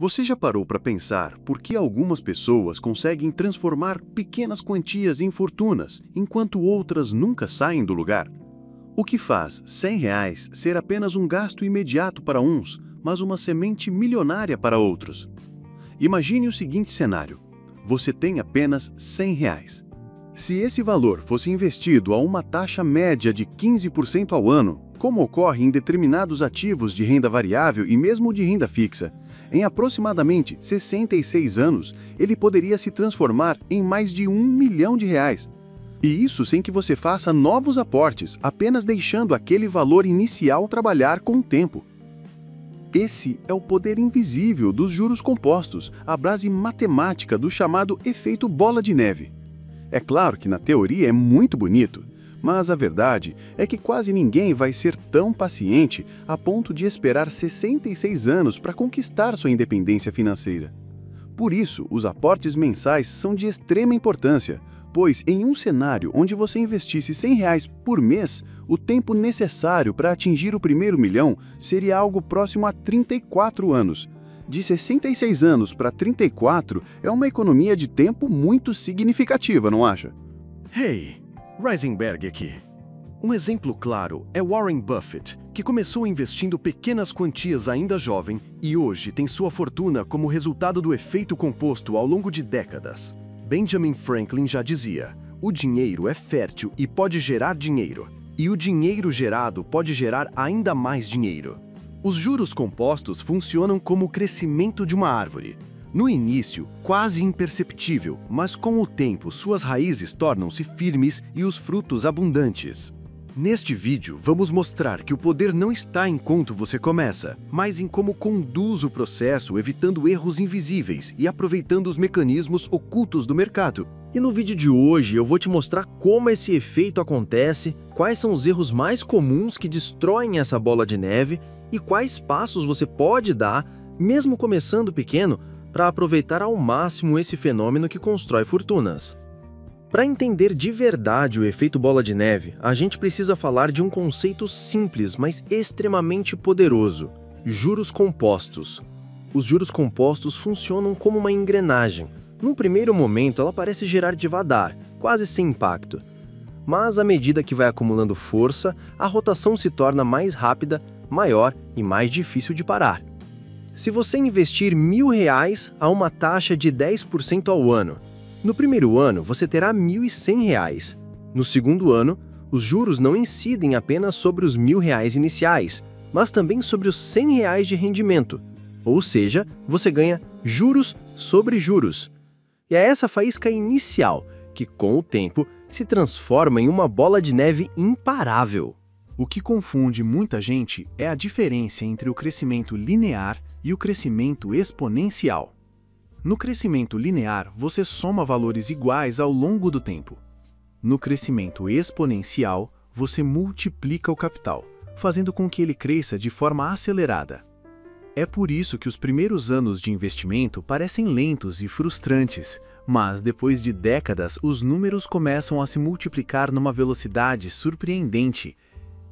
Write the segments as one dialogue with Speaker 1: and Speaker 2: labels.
Speaker 1: Você já parou para pensar por que algumas pessoas conseguem transformar pequenas quantias em fortunas, enquanto outras nunca saem do lugar? O que faz R$ 100 ser apenas um gasto imediato para uns, mas uma semente milionária para outros? Imagine o seguinte cenário: você tem apenas R$ 100. Se esse valor fosse investido a uma taxa média de 15% ao ano, como ocorre em determinados ativos de renda variável e mesmo de renda fixa, em aproximadamente 66 anos, ele poderia se transformar em mais de R$ 1 milhão. E isso sem que você faça novos aportes, apenas deixando aquele valor inicial trabalhar com o tempo. Esse é o poder invisível dos juros compostos, a base matemática do chamado efeito bola de neve. É claro que na teoria é muito bonito, mas a verdade é que quase ninguém vai ser tão paciente a ponto de esperar 66 anos para conquistar sua independência financeira. Por isso, os aportes mensais são de extrema importância, pois em um cenário onde você investisse R$ 100 por mês, o tempo necessário para atingir o primeiro milhão seria algo próximo a 34 anos. De 66 anos para 34 é uma economia de tempo muito significativa, não acha?
Speaker 2: Hey, Reisenberg aqui. Um exemplo claro é Warren Buffett, que começou investindo pequenas quantias ainda jovem e hoje tem sua fortuna como resultado do efeito composto ao longo de décadas. Benjamin Franklin já dizia: o dinheiro é fértil e pode gerar dinheiro, e o dinheiro gerado pode gerar ainda mais dinheiro. Os juros compostos funcionam como o crescimento de uma árvore. No início, quase imperceptível, mas com o tempo suas raízes tornam-se firmes e os frutos abundantes. Neste vídeo, vamos mostrar que o poder não está em quanto você começa, mas em como conduz o processo, evitando erros invisíveis e aproveitando os mecanismos ocultos do mercado.
Speaker 3: E no vídeo de hoje eu vou te mostrar como esse efeito acontece, quais são os erros mais comuns que destroem essa bola de neve e quais passos você pode dar, mesmo começando pequeno, para aproveitar ao máximo esse fenômeno que constrói fortunas. Para entender de verdade o efeito bola de neve, a gente precisa falar de um conceito simples, mas extremamente poderoso: juros compostos. Os juros compostos funcionam como uma engrenagem. Num primeiro momento, ela parece gerar devagar, quase sem impacto. Mas à medida que vai acumulando força, a rotação se torna mais rápida, maior e mais difícil de parar. Se você investir R$ 1.000 a uma taxa de 10% ao ano, no primeiro ano você terá R$ 1.100. No segundo ano, os juros não incidem apenas sobre os R$ 1.000 iniciais, mas também sobre os R$ 100 de rendimento. Ou seja, você ganha juros sobre juros. E é essa faísca inicial que, com o tempo, se transforma em uma bola de neve imparável.
Speaker 4: O que confunde muita gente é a diferença entre o crescimento linear e o crescimento exponencial. No crescimento linear, você soma valores iguais ao longo do tempo. No crescimento exponencial, você multiplica o capital, fazendo com que ele cresça de forma acelerada. É por isso que os primeiros anos de investimento parecem lentos e frustrantes, mas depois de décadas os números começam a se multiplicar numa velocidade surpreendente.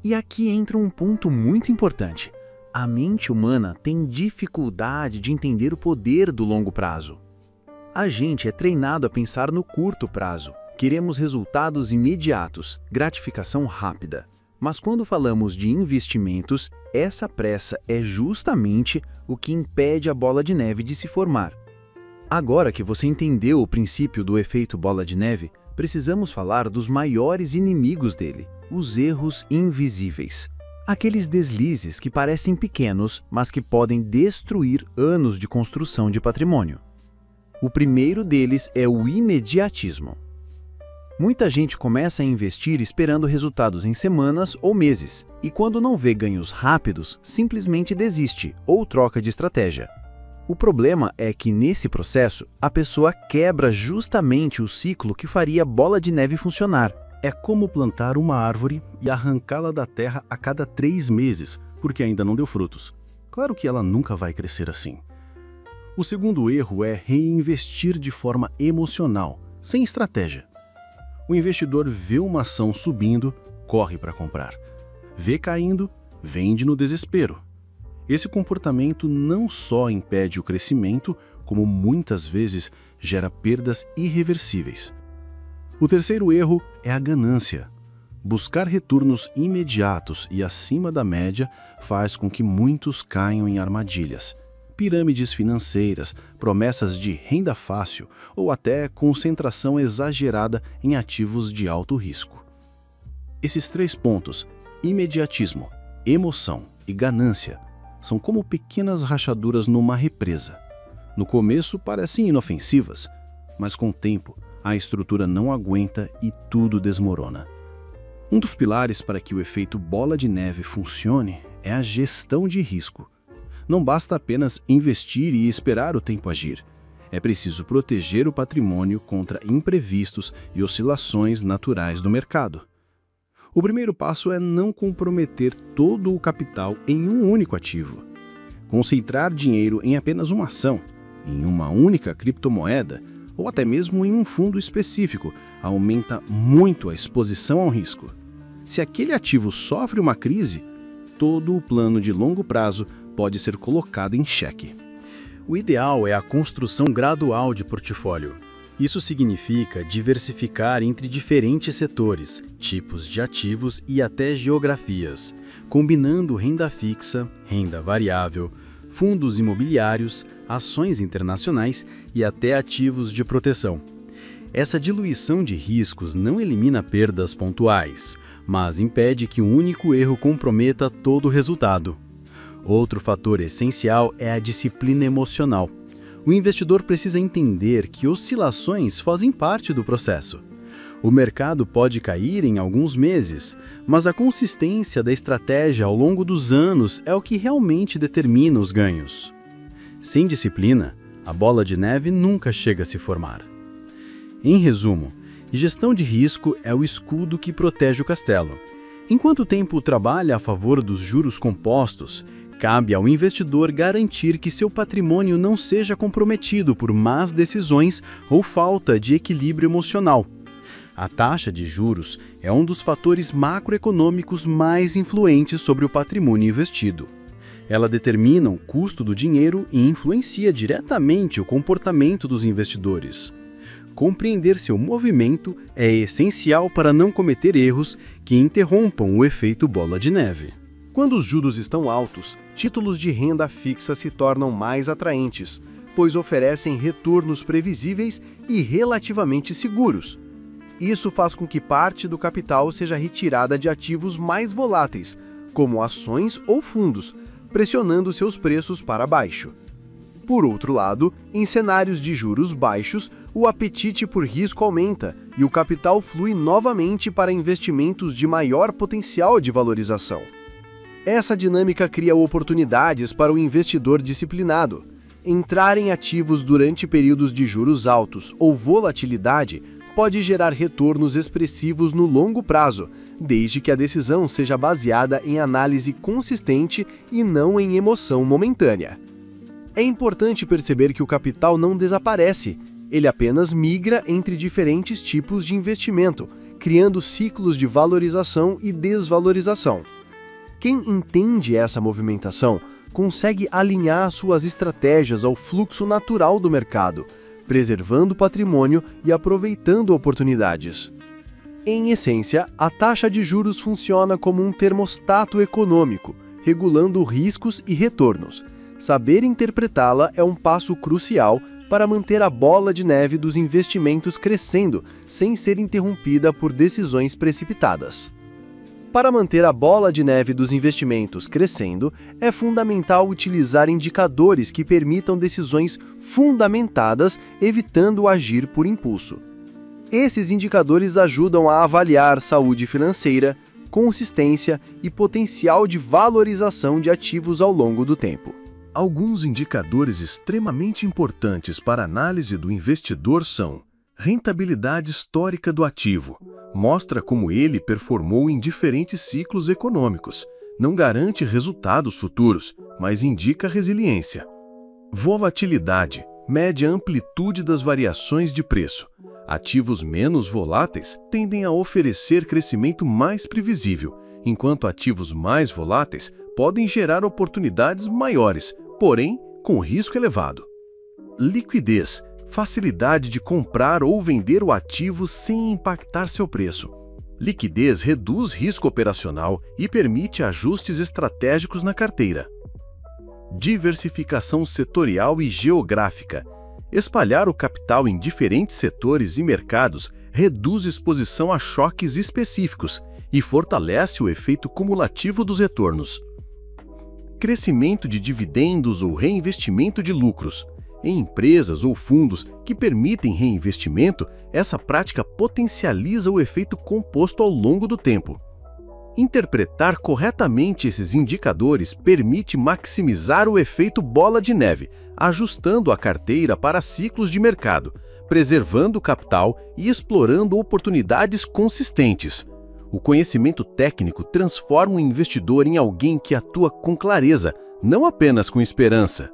Speaker 4: E aqui entra um ponto muito importante. A mente humana tem dificuldade de entender o poder do longo prazo. A gente é treinado a pensar no curto prazo. Queremos resultados imediatos, gratificação rápida. Mas quando falamos de investimentos, essa pressa é justamente o que impede a bola de neve de se formar. Agora que você entendeu o princípio do efeito bola de neve, precisamos falar dos maiores inimigos dele, os erros invisíveis. Aqueles deslizes que parecem pequenos, mas que podem destruir anos de construção de patrimônio. O primeiro deles é o imediatismo. Muita gente começa a investir esperando resultados em semanas ou meses, e quando não vê ganhos rápidos, simplesmente desiste ou troca de estratégia. O problema é que, nesse processo, a pessoa quebra justamente o ciclo que faria a bola de neve funcionar.
Speaker 5: É como plantar uma árvore e arrancá-la da terra a cada 3 meses, porque ainda não deu frutos. Claro que ela nunca vai crescer assim. O segundo erro é reinvestir de forma emocional, sem estratégia. O investidor vê uma ação subindo, corre para comprar. Vê caindo, vende no desespero. Esse comportamento não só impede o crescimento, como muitas vezes gera perdas irreversíveis. O terceiro erro é a ganância. Buscar retornos imediatos e acima da média faz com que muitos caiam em armadilhas. Pirâmides financeiras, promessas de renda fácil ou até concentração exagerada em ativos de alto risco. Esses 3 pontos, imediatismo, emoção e ganância, são como pequenas rachaduras numa represa. No começo parecem inofensivas, mas com o tempo a estrutura não aguenta e tudo desmorona. Um dos pilares para que o efeito bola de neve funcione é a gestão de risco. Não basta apenas investir e esperar o tempo agir. É preciso proteger o patrimônio contra imprevistos e oscilações naturais do mercado. O primeiro passo é não comprometer todo o capital em um único ativo. Concentrar dinheiro em apenas uma ação, em uma única criptomoeda ou até mesmo em um fundo específico aumenta muito a exposição ao risco. Se aquele ativo sofre uma crise, todo o plano de longo prazo pode ser colocado em xeque.
Speaker 4: O ideal é a construção gradual de portfólio. Isso significa diversificar entre diferentes setores, tipos de ativos e até geografias, combinando renda fixa, renda variável, fundos imobiliários, ações internacionais e até ativos de proteção. Essa diluição de riscos não elimina perdas pontuais, mas impede que um único erro comprometa todo o resultado. Outro fator essencial é a disciplina emocional. O investidor precisa entender que oscilações fazem parte do processo. O mercado pode cair em alguns meses, mas a consistência da estratégia ao longo dos anos é o que realmente determina os ganhos. Sem disciplina, a bola de neve nunca chega a se formar. Em resumo, gestão de risco é o escudo que protege o castelo. Enquanto o tempo trabalha a favor dos juros compostos, cabe ao investidor garantir que seu patrimônio não seja comprometido por más decisões ou falta de equilíbrio emocional. A taxa de juros é um dos fatores macroeconômicos mais influentes sobre o patrimônio investido. Ela determina o custo do dinheiro e influencia diretamente o comportamento dos investidores. Compreender seu movimento é essencial para não cometer erros que interrompam o efeito bola de neve.
Speaker 2: Quando os juros estão altos, títulos de renda fixa se tornam mais atraentes, pois oferecem retornos previsíveis e relativamente seguros. Isso faz com que parte do capital seja retirada de ativos mais voláteis, como ações ou fundos, pressionando seus preços para baixo. Por outro lado, em cenários de juros baixos, o apetite por risco aumenta e o capital flui novamente para investimentos de maior potencial de valorização. Essa dinâmica cria oportunidades para o investidor disciplinado. Entrar em ativos durante períodos de juros altos ou volatilidade pode gerar retornos expressivos no longo prazo, desde que a decisão seja baseada em análise consistente e não em emoção momentânea. É importante perceber que o capital não desaparece, ele apenas migra entre diferentes tipos de investimento, criando ciclos de valorização e desvalorização. Quem entende essa movimentação consegue alinhar suas estratégias ao fluxo natural do mercado, preservando o patrimônio e aproveitando oportunidades. Em essência, a taxa de juros funciona como um termostato econômico, regulando riscos e retornos. Saber interpretá-la é um passo crucial para manter a bola de neve dos investimentos crescendo, sem ser interrompida por decisões precipitadas. Para manter a bola de neve dos investimentos crescendo, é fundamental utilizar indicadores que permitam decisões fundamentadas, evitando agir por impulso. Esses indicadores ajudam a avaliar saúde financeira, consistência e potencial de valorização de ativos ao longo do tempo.
Speaker 5: Alguns indicadores extremamente importantes para a análise do investidor são: rentabilidade histórica do ativo. Mostra como ele performou em diferentes ciclos econômicos. Não garante resultados futuros, mas indica resiliência. Volatilidade. Mede a amplitude das variações de preço. Ativos menos voláteis tendem a oferecer crescimento mais previsível, enquanto ativos mais voláteis
Speaker 2: podem gerar oportunidades maiores, porém com risco elevado. Liquidez, facilidade de comprar ou vender o ativo sem impactar seu preço. Liquidez reduz risco operacional e permite ajustes estratégicos na carteira. Diversificação setorial e geográfica. Espalhar o capital em diferentes setores e mercados reduz exposição a choques específicos e fortalece o efeito cumulativo dos retornos. Crescimento de dividendos ou reinvestimento de lucros. Em empresas ou fundos que permitem reinvestimento, essa prática potencializa o efeito composto ao longo do tempo. Interpretar corretamente esses indicadores permite maximizar o efeito bola de neve, ajustando a carteira para ciclos de mercado, preservando o capital e explorando oportunidades consistentes. O conhecimento técnico transforma o investidor em alguém que atua com clareza, não apenas com esperança.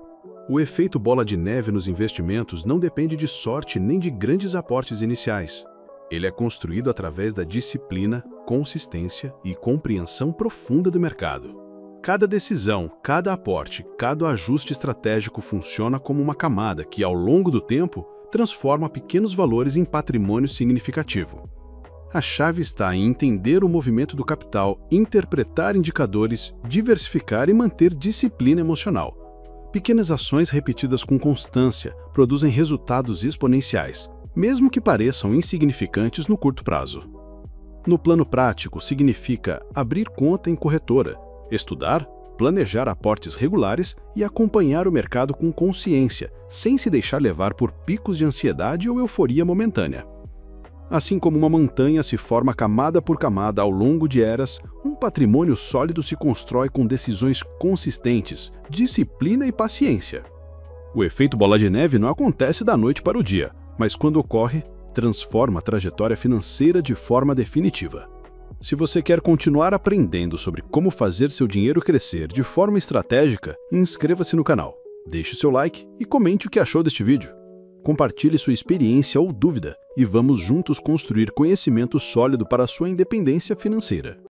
Speaker 5: O efeito bola de neve nos investimentos não depende de sorte nem de grandes aportes iniciais. Ele é construído através da disciplina, consistência e compreensão profunda do mercado. Cada decisão, cada aporte, cada ajuste estratégico funciona como uma camada que, ao longo do tempo, transforma pequenos valores em patrimônio significativo. A chave está em entender o movimento do capital, interpretar indicadores, diversificar e manter disciplina emocional. Pequenas ações repetidas com constância produzem resultados exponenciais, mesmo que pareçam insignificantes no curto prazo. No plano prático, significa abrir conta em corretora, estudar, planejar aportes regulares e acompanhar o mercado com consciência, sem se deixar levar por picos de ansiedade ou euforia momentânea. Assim como uma montanha se forma camada por camada ao longo de eras, um patrimônio sólido se constrói com decisões consistentes, disciplina e paciência. O efeito bola de neve não acontece da noite para o dia, mas quando ocorre, transforma a trajetória financeira de forma definitiva. Se você quer continuar aprendendo sobre como fazer seu dinheiro crescer de forma estratégica, inscreva-se no canal, deixe seu like e comente o que achou deste vídeo. Compartilhe sua experiência ou dúvida e vamos juntos construir conhecimento sólido para a sua independência financeira.